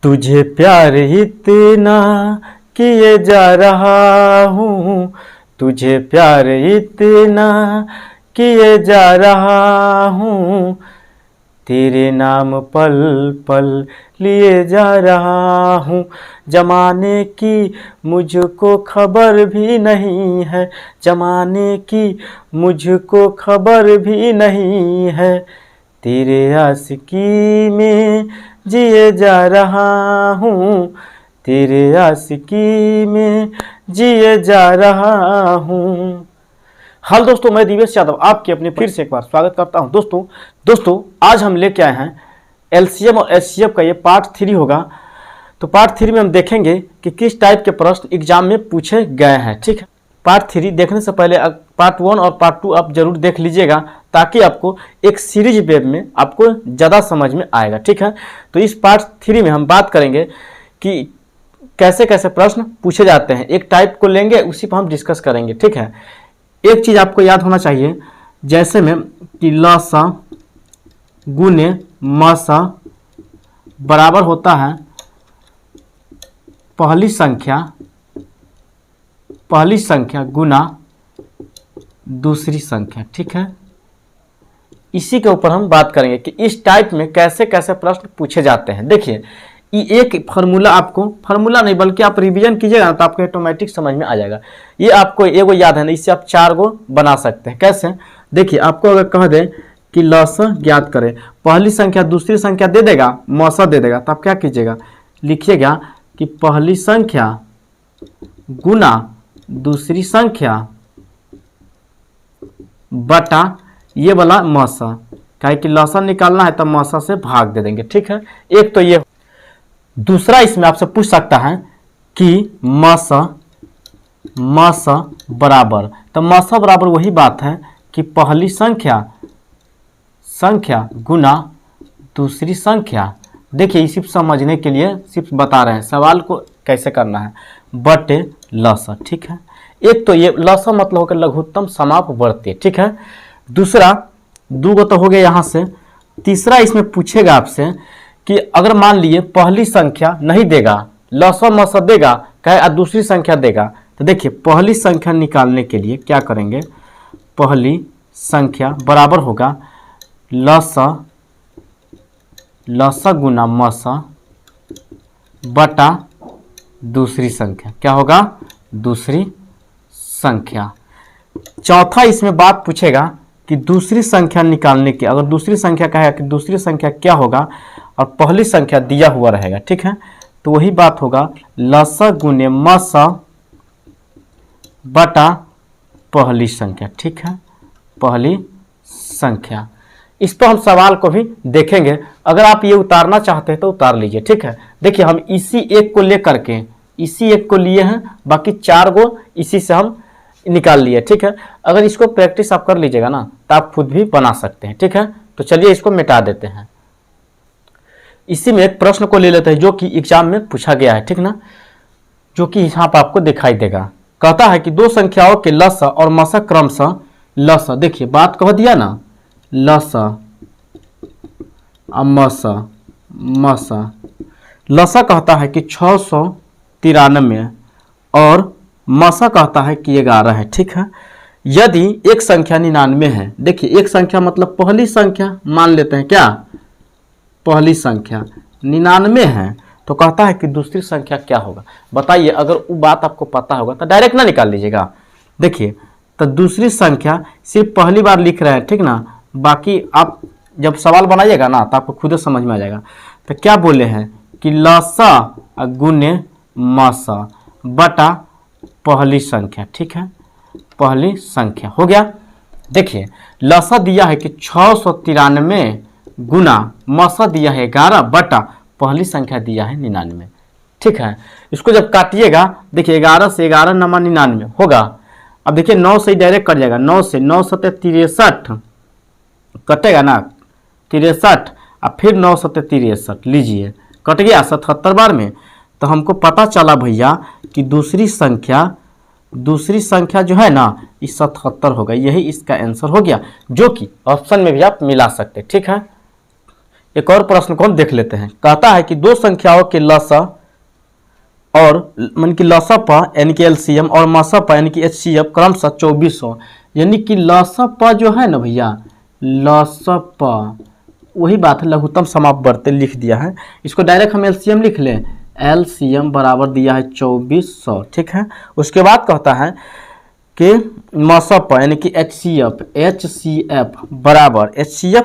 तुझे प्यार इतना किए जा रहा हूँ, तुझे प्यार इतना किए जा रहा हूँ, तेरे नाम पल पल लिए जा रहा हूँ। जमाने की मुझको खबर भी नहीं है, जमाने की मुझको खबर भी नहीं है, तेरे आशिकी में जिए जा रहा हूँ, तेरे आशिकी में जिए जा रहा हूँ। हाल दोस्तों, मैं दिवेश यादव आपके अपने फिर से एक बार स्वागत करता हूं। दोस्तों आज हम लेके आए हैं एलसीएम और एचसीएफ का ये पार्ट 3 होगा। तो पार्ट 3 में हम देखेंगे कि किस टाइप के प्रश्न एग्जाम में पूछे गए हैं। ठीक है, पार्ट 3 देखने से पहले पार्ट 1 और पार्ट 2 आप जरूर देख लीजिएगा, ताकि आपको एक सीरीज वेब में आपको ज़्यादा समझ में आएगा। ठीक है, तो इस पार्ट 3 में हम बात करेंगे कि कैसे कैसे प्रश्न पूछे जाते हैं। एक टाइप को लेंगे, उसी पर हम डिस्कस करेंगे। ठीक है, एक चीज आपको याद होना चाहिए, जैसे में कि लसा गुने मसा बराबर होता है पहली संख्या गुना दूसरी संख्या। ठीक है, इसी के ऊपर हम बात करेंगे कि इस टाइप में कैसे कैसे प्रश्न पूछे जाते हैं। देखिए, ये एक फार्मूला, आपको फार्मूला नहीं बल्कि आप रिवीजन कीजिएगा ना तो आपको ऑटोमेटिक समझ में आ जाएगा। ये आपको एगो याद है ना, इससे आप 4 गो बना सकते हैं। कैसे? देखिए, आपको अगर कह दें कि लस ज्ञात करें, पहली संख्या दूसरी संख्या दे देगा, मौसा दे देगा, तो आप क्या कीजिएगा, लिखिएगा कि पहली संख्या गुना दूसरी संख्या बटा ये वाला मौसा, क्या कि लसा निकालना है तो मौसा से भाग दे देंगे। ठीक है, एक तो ये। दूसरा इसमें आपसे पूछ सकता है कि मसा बराबर, तो मसा बराबर वही बात है कि पहली संख्या गुना दूसरी संख्या। देखिए, इसी समझने के लिए सिर्फ बता रहे हैं सवाल को कैसे करना है, बटे लसा। ठीक है, एक तो ये लसा मतलब होकर लघुत्तम समापवर्ती। ठीक है, दूसरा दो तो हो गया यहाँ से। तीसरा इसमें पूछेगा आपसे कि अगर मान लिए पहली संख्या नहीं देगा, लसा मसा देगा, कहे दूसरी संख्या देगा, तो देखिए पहली संख्या निकालने के लिए क्या करेंगे, पहली संख्या बराबर होगा लसा गुना मसा बटा दूसरी संख्या। क्या होगा? दूसरी संख्या। चौथा इसमें बात पूछेगा कि दूसरी संख्या निकालने की, अगर दूसरी संख्या का है कि दूसरी संख्या क्या होगा और पहली संख्या दिया हुआ रहेगा। ठीक है, तो वही बात होगा लसा गुने मसा बटा पहली संख्या। ठीक है, पहली संख्या। इस पर हम सवाल को भी देखेंगे। अगर आप ये उतारना चाहते हैं तो उतार लीजिए। ठीक है, देखिए हम इसी एक को लेकर के इसी एक को लिए हैं, बाकी 4 गो इसी से हम निकाल लिए। ठीक है, अगर इसको प्रैक्टिस आप कर लीजिएगा ना तो आप खुद भी बना सकते हैं। ठीक है, तो चलिए इसको मिटा देते हैं। इसी में एक प्रश्न को ले लेते हैं जो कि एग्जाम में पूछा गया है। ठीक ना, जो कि यहाँ पर आपको दिखाई देगा। कहता है कि दो संख्याओं के लसा और मसा क्रमशः लसा, देखिए बात कह दिया ना, लसा और मसा। लसा कहता है कि 693 और मसा कहता है कि 11 है। ठीक है, यदि एक संख्या 99 है, देखिए एक संख्या मतलब पहली संख्या मान लेते हैं, क्या पहली संख्या 99 है, तो कहता है कि दूसरी संख्या क्या होगा। बताइए, अगर वो बात आपको पता होगा तो डायरेक्ट ना निकाल लीजिएगा। देखिए, तो दूसरी संख्या सिर्फ पहली बार लिख रहे हैं। ठीक ना, बाकी आप जब सवाल बनाइएगा ना तो आपको खुद समझ में आ जाएगा। तो क्या बोले हैं कि लसा गुने मसा बटा पहली संख्या। ठीक है, पहली संख्या हो गया। देखिए, लसा दिया है कि 693 गुना मसा दिया है 11 बटा पहली संख्या दिया है 99। ठीक है, इसको जब काटिएगा, देखिए 11 से 11 नमा 99 होगा। अब देखिए 9 से डायरेक्ट कट जाएगा, 9 से 9 सत्ते 63 कटेगा ना, 63, और फिर 9 सत्ते 63 लीजिए, कट गया 77 बार में। तो हमको पता चला भैया कि दूसरी संख्या जो है ना, इस 77 होगा। यही इसका आंसर हो गया, जो कि ऑप्शन में भी आप मिला सकते। ठीक है, एक और प्रश्न को हम देख लेते हैं। कहता है कि दो संख्याओं के लसा और मन की लसापा यानी कि एलसीएम और मसापा यानी कि एचसीएफ क्रमशः 2400, यानी कि लसापा जो है ना भैया, लसापा वही बात है, लघुत्तम समापवर्ती लिख दिया है, इसको डायरेक्ट हम एलसीएम लिख लें। एलसीएम बराबर दिया है 2400, ठीक है। उसके बाद कहता है कि मसापा यानी कि एचसीएफ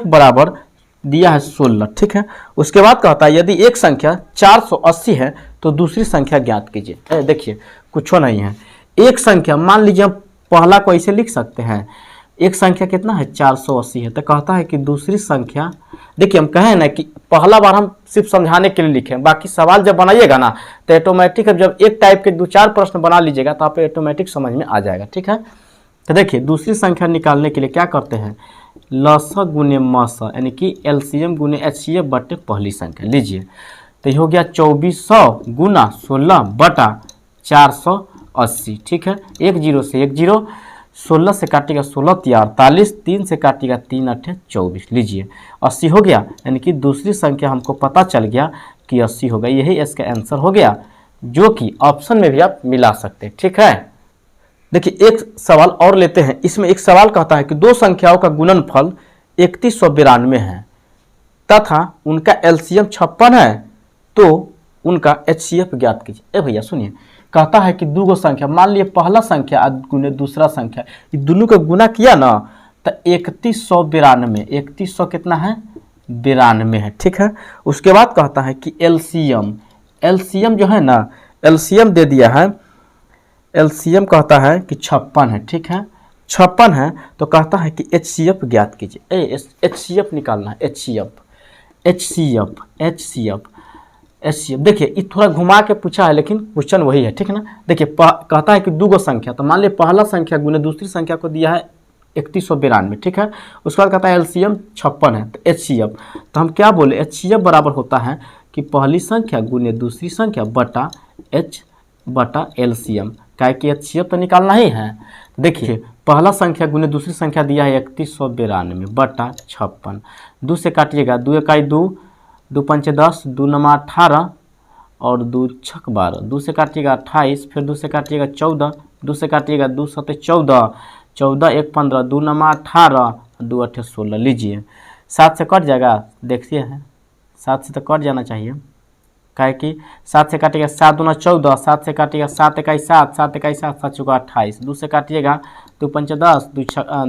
बराबर दिया है 16, ठीक है। उसके बाद कहता है यदि एक संख्या 480 है तो दूसरी संख्या ज्ञात कीजिए। देखिए कुछ नहीं है, एक संख्या मान लीजिए हम पहला को ऐसे लिख सकते हैं, एक संख्या कितना है 480 है, तो कहता है कि दूसरी संख्या, देखिए हम कहें ना कि पहला बार हम सिर्फ समझाने के लिए लिखें, बाकी सवाल जब बनाइएगा ना तो ऑटोमेटिक जब एक टाइप के 2-4 प्रश्न बना लीजिएगा तो आप ऑटोमेटिक समझ में आ जाएगा, ठीक है। तो देखिए दूसरी संख्या निकालने के लिए क्या करते हैं, लसा गुने मसा यानी कि एलसीएम गुने एचसीएफ बटे पहली संख्या लीजिए, तो ये हो गया 2400 गुना 16 बटा 480, ठीक है। 1 0 से 1 0, 16 से काटिएगा 16 48, 3 से काटिएगा 3 8 24, लीजिए 80 हो गया, यानी कि दूसरी संख्या हमको पता चल गया कि 80 हो गया। यही इसका आंसर हो गया, जो कि ऑप्शन में भी आप मिला सकते हैं, ठीक है। देखिए एक सवाल और लेते हैं। इसमें एक सवाल कहता है कि दो संख्याओं का गुणनफल 3192 है तथा उनका एलसीएम 56 है, तो उनका एचसीएफ ज्ञात कीजिए। भैया सुनिए, कहता है कि दो संख्या, मान लिए पहला संख्या गुने दूसरा संख्या, ये दोनों का गुना किया ना तो 3192, 3100 कितना है 92 है, ठीक है। उसके बाद कहता है कि एलसीएम जो है ना, एलसीएम दे दिया है, एलसीएम कहता है कि 56 है, ठीक है, 56 है, तो कहता है कि एचसीएफ ज्ञात कीजिए। एचसीएफ निकालना है, एचसीएफ देखिए ये थोड़ा घुमा के पूछा है लेकिन क्वेश्चन वही है, ठीक है ना। देखिए कहता है कि दो संख्या, तो मान लीजिए पहला संख्या गुने दूसरी संख्या को दिया है 3192, ठीक है। उसके बाद कहता है एलसीएम 56 है, तो एचसीएफ, तो हम क्या बोले, एचसीएफ बराबर होता है कि पहली संख्या गुने दूसरी संख्या बटा एलसीएम, क्या कि एचसीएफ तो निकालना ही है। देखिए पहला संख्या गुने दूसरी संख्या दिया है 3192 बटा 56, 2 से काटिएगा, 2 इकाई 2, 2 पंचे 10, 2 नमा 18 और 2 छक 12, 2 से काटिएगा 28, फिर 2 से काटिएगा 14, 2 से काटिएगा 2 सते 14, 14 1 15, 2 नमा 18, 2 8 16, लीजिए 7 से कट जाएगा, देखिए है 7 से तो कट जाना चाहिए, काहे कि 7 से काटिएगा 7 दूना 14, 7 से काटिएगा 7 इकाई 7, 7 इकाई 7, 7 चौका 28, 2 से काटिएगा 2 पंचे 10,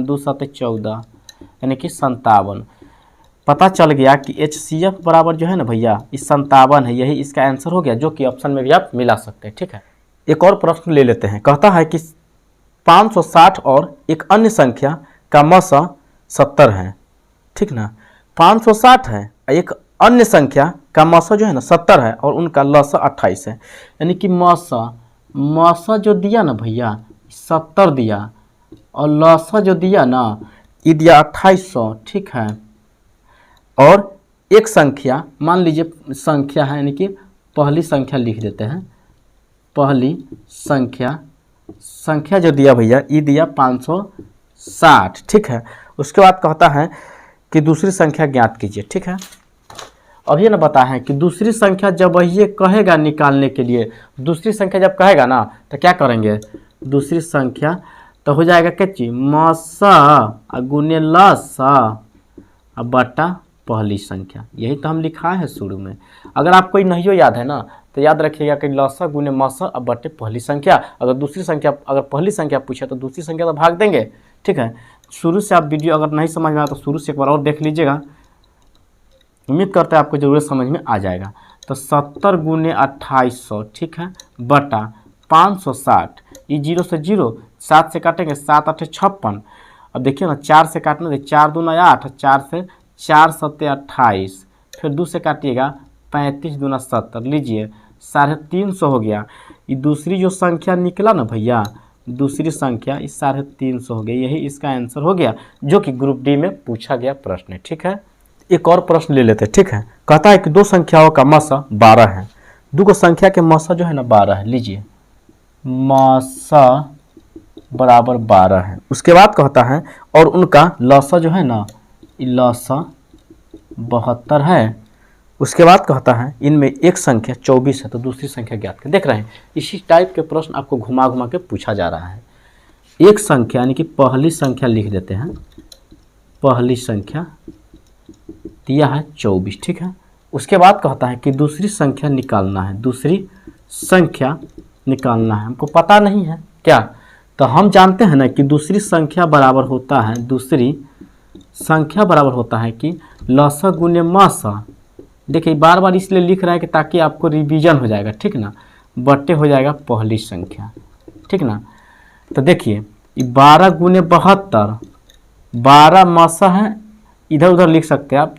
2 सते 14 यानी कि 57। पता चल गया कि एचसीएफ बराबर जो है ना भैया इस 57 है, यही इसका आंसर हो गया, जो कि ऑप्शन में भी आप मिला सकते हैं, ठीक है। एक और प्रश्न ले लेते हैं। कहता है कि 560 और एक अन्य संख्या का मसा 70 है, ठीक ना। 560 है, एक अन्य संख्या का मसा जो है ना 70 है और उनका लसा 28 है, यानी कि मसा जो दिया ना भैया 70 दिया और लसा जो दिया ना ये दिया 2800, ठीक है। और एक संख्या मान लीजिए संख्या है, यानी कि पहली संख्या लिख देते हैं, पहली संख्या जो दिया भैया ये दिया 560, ठीक है। उसके बाद कहता है कि दूसरी संख्या ज्ञात कीजिए, ठीक है। अभी ना बताया है कि दूसरी संख्या जब ये कहेगा निकालने के लिए, दूसरी संख्या जब कहेगा ना तो क्या करेंगे, दूसरी संख्या तो हो जाएगा क्या चीज, मसा गुने लसा बटा पहली संख्या, यही तो हम लिखा है शुरू में। अगर आपको नहीं याद है ना तो याद रखिएगा कि लसा गुने मसा अब बटे पहली संख्या। अगर पहली संख्या पूछे तो दूसरी संख्या तो भाग देंगे, ठीक है। शुरू से आप वीडियो अगर नहीं समझ में आया तो शुरू से एक बार और देख लीजिएगा, उम्मीद करते हैं आपको जरूर समझ में आ जाएगा। तो 70 गुने 2800, ठीक है, बटा 560, ये 0 से 0, 7 से काटेंगे 7 8 56। अब देखिए ना 4 से काटने दे, 4 दूना 8, 4 से 4 सत्ते 28, फिर 2 से काटिएगा 35 दूना 70, लीजिए 350 हो गया। ये दूसरी जो संख्या निकला ना भैया, दूसरी संख्या इस 350 हो गया, यही इसका आंसर हो गया, जो कि ग्रुप डी में पूछा गया प्रश्न है, ठीक है। एक और प्रश्न ले लेते हैं, ठीक है। कहता है कि दो संख्याओं का मसा 12 है, दो संख्या के मसा जो है ना 12 है, लीजिए मसा बराबर 12 है। उसके बाद कहता है और उनका लसा जो है ना लसा 72 है। उसके बाद कहता है इनमें एक संख्या 24 है, तो दूसरी संख्या ज्ञात करें। देख रहे हैं इसी टाइप के प्रश्न आपको घुमा घुमा के पूछा जा रहा है। एक संख्या यानी कि पहली संख्या लिख देते हैं, पहली संख्या दिया है 24, ठीक है। उसके बाद कहता है कि दूसरी संख्या निकालना है, दूसरी संख्या निकालना है। हमको पता नहीं है क्या, तो हम जानते हैं ना कि दूसरी संख्या बराबर होता है, दूसरी संख्या बराबर होता है कि लसा गुने मासा। देखिए बार बार इसलिए लिख रहा है कि ताकि आपको रिवीजन हो जाएगा, ठीक ना, बट्टे हो जाएगा पहली संख्या, ठीक ना। तो देखिए 12 गुने 72, 12 मासा है, इधर उधर लिख सकते हैं आप,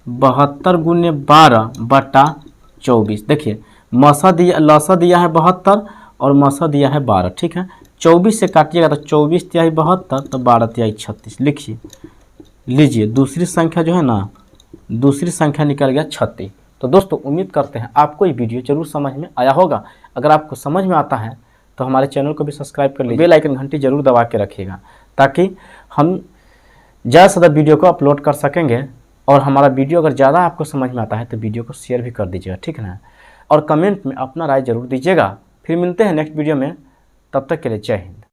72 गुने 12 बटा 24। देखिए मसा दिया, लसा दिया है 72 और मसा दिया है 12, ठीक है। 24 से काटिएगा तो 24 तिहाई 72, तो 12 तिहाई 36 लिखिए। लीजिए दूसरी संख्या जो है ना, दूसरी संख्या निकल गया 36। तो दोस्तों उम्मीद करते हैं आपको ये वीडियो जरूर समझ में आया होगा। अगर आपको समझ में आता है तो हमारे चैनल को भी सब्सक्राइब कर लीजिए, बेल आइकन घंटी जरूर दबा के रखिएगा, ताकि हम ज़्यादा से ज़्यादा वीडियो को अपलोड कर सकेंगे। और हमारा वीडियो अगर ज़्यादा आपको समझ में आता है तो वीडियो को शेयर भी कर दीजिएगा, ठीक है ना। और कमेंट में अपना राय जरूर दीजिएगा। फिर मिलते हैं नेक्स्ट वीडियो में, तब तक के लिए जय हिंद।